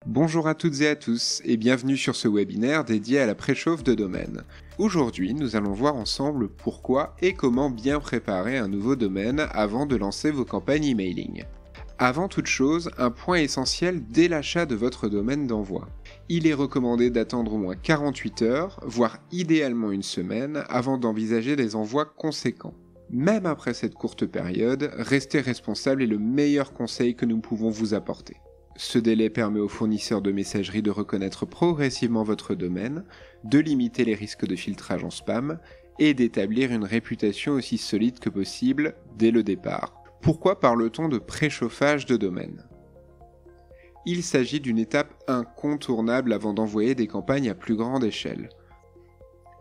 Bonjour à toutes et à tous et bienvenue sur ce webinaire dédié à la préchauffe de domaine. Aujourd'hui, nous allons voir ensemble pourquoi et comment bien préparer un nouveau domaine avant de lancer vos campagnes emailing. Avant toute chose, un point essentiel dès l'achat de votre domaine d'envoi. Il est recommandé d'attendre au moins 48 heures, voire idéalement une semaine, avant d'envisager des envois conséquents. Même après cette courte période, rester responsable est le meilleur conseil que nous pouvons vous apporter. Ce délai permet aux fournisseurs de messagerie de reconnaître progressivement votre domaine, de limiter les risques de filtrage en spam et d'établir une réputation aussi solide que possible dès le départ. Pourquoi parle-t-on de préchauffage de domaine ? Il s'agit d'une étape incontournable avant d'envoyer des campagnes à plus grande échelle.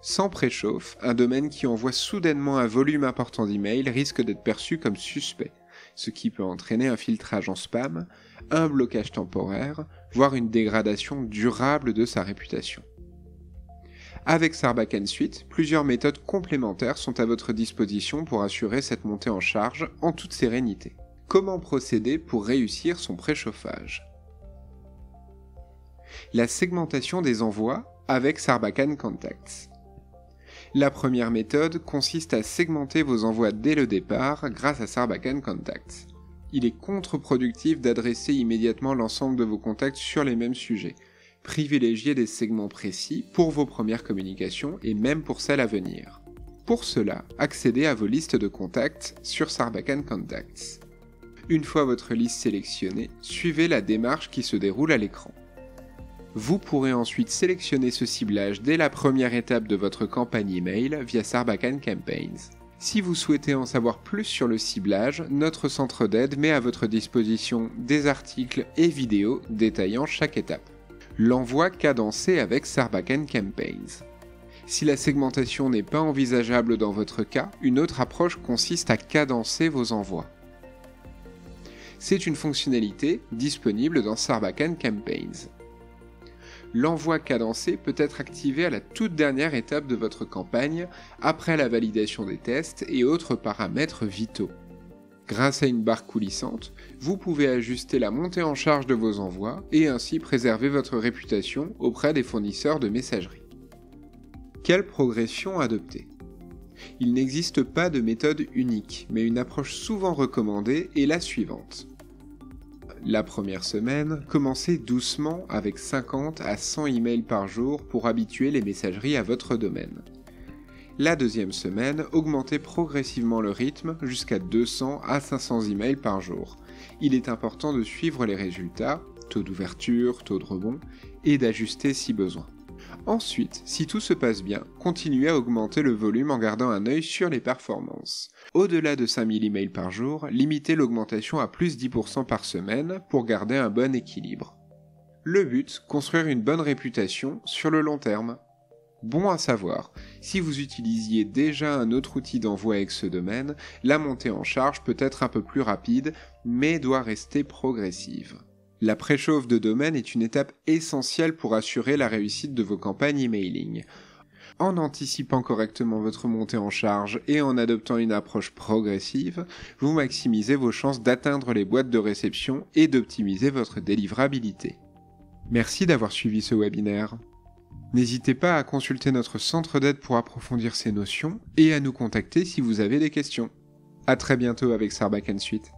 Sans préchauffe, un domaine qui envoie soudainement un volume important d'emails risque d'être perçu comme suspect, ce qui peut entraîner un filtrage en spam, un blocage temporaire, voire une dégradation durable de sa réputation. Avec Sarbacane Suite, plusieurs méthodes complémentaires sont à votre disposition pour assurer cette montée en charge en toute sérénité. Comment procéder pour réussir son préchauffage ? La segmentation des envois avec Sarbacane Contacts. La première méthode consiste à segmenter vos envois dès le départ grâce à Sarbacane Contacts. Il est contre-productif d'adresser immédiatement l'ensemble de vos contacts sur les mêmes sujets. Privilégiez des segments précis pour vos premières communications et même pour celles à venir. Pour cela, accédez à vos listes de contacts sur Sarbacane Contacts. Une fois votre liste sélectionnée, suivez la démarche qui se déroule à l'écran. Vous pourrez ensuite sélectionner ce ciblage dès la première étape de votre campagne email via Sarbacane Campaigns. Si vous souhaitez en savoir plus sur le ciblage, notre centre d'aide met à votre disposition des articles et vidéos détaillant chaque étape. L'envoi cadencé avec Sarbacane Campaigns. Si la segmentation n'est pas envisageable dans votre cas, une autre approche consiste à cadencer vos envois. C'est une fonctionnalité disponible dans Sarbacane Campaigns. L'envoi cadencé peut être activé à la toute dernière étape de votre campagne, après la validation des tests et autres paramètres vitaux. Grâce à une barre coulissante, vous pouvez ajuster la montée en charge de vos envois et ainsi préserver votre réputation auprès des fournisseurs de messagerie. Quelle progression adopter ? Il n'existe pas de méthode unique, mais une approche souvent recommandée est la suivante. La première semaine, commencez doucement avec 50 à 100 emails par jour pour habituer les messageries à votre domaine. La deuxième semaine, augmentez progressivement le rythme jusqu'à 200 à 500 emails par jour. Il est important de suivre les résultats, taux d'ouverture, taux de rebond, et d'ajuster si besoin. Ensuite, si tout se passe bien, continuez à augmenter le volume en gardant un œil sur les performances. Au-delà de 5000 emails par jour, limitez l'augmentation à plus 10% par semaine pour garder un bon équilibre. Le but, construire une bonne réputation sur le long terme. Bon à savoir, si vous utilisiez déjà un autre outil d'envoi avec ce domaine, la montée en charge peut être un peu plus rapide, mais doit rester progressive. La préchauffe de domaine est une étape essentielle pour assurer la réussite de vos campagnes emailing. En anticipant correctement votre montée en charge et en adoptant une approche progressive, vous maximisez vos chances d'atteindre les boîtes de réception et d'optimiser votre délivrabilité. Merci d'avoir suivi ce webinaire. N'hésitez pas à consulter notre centre d'aide pour approfondir ces notions et à nous contacter si vous avez des questions. À très bientôt avec Sarbacane Suite.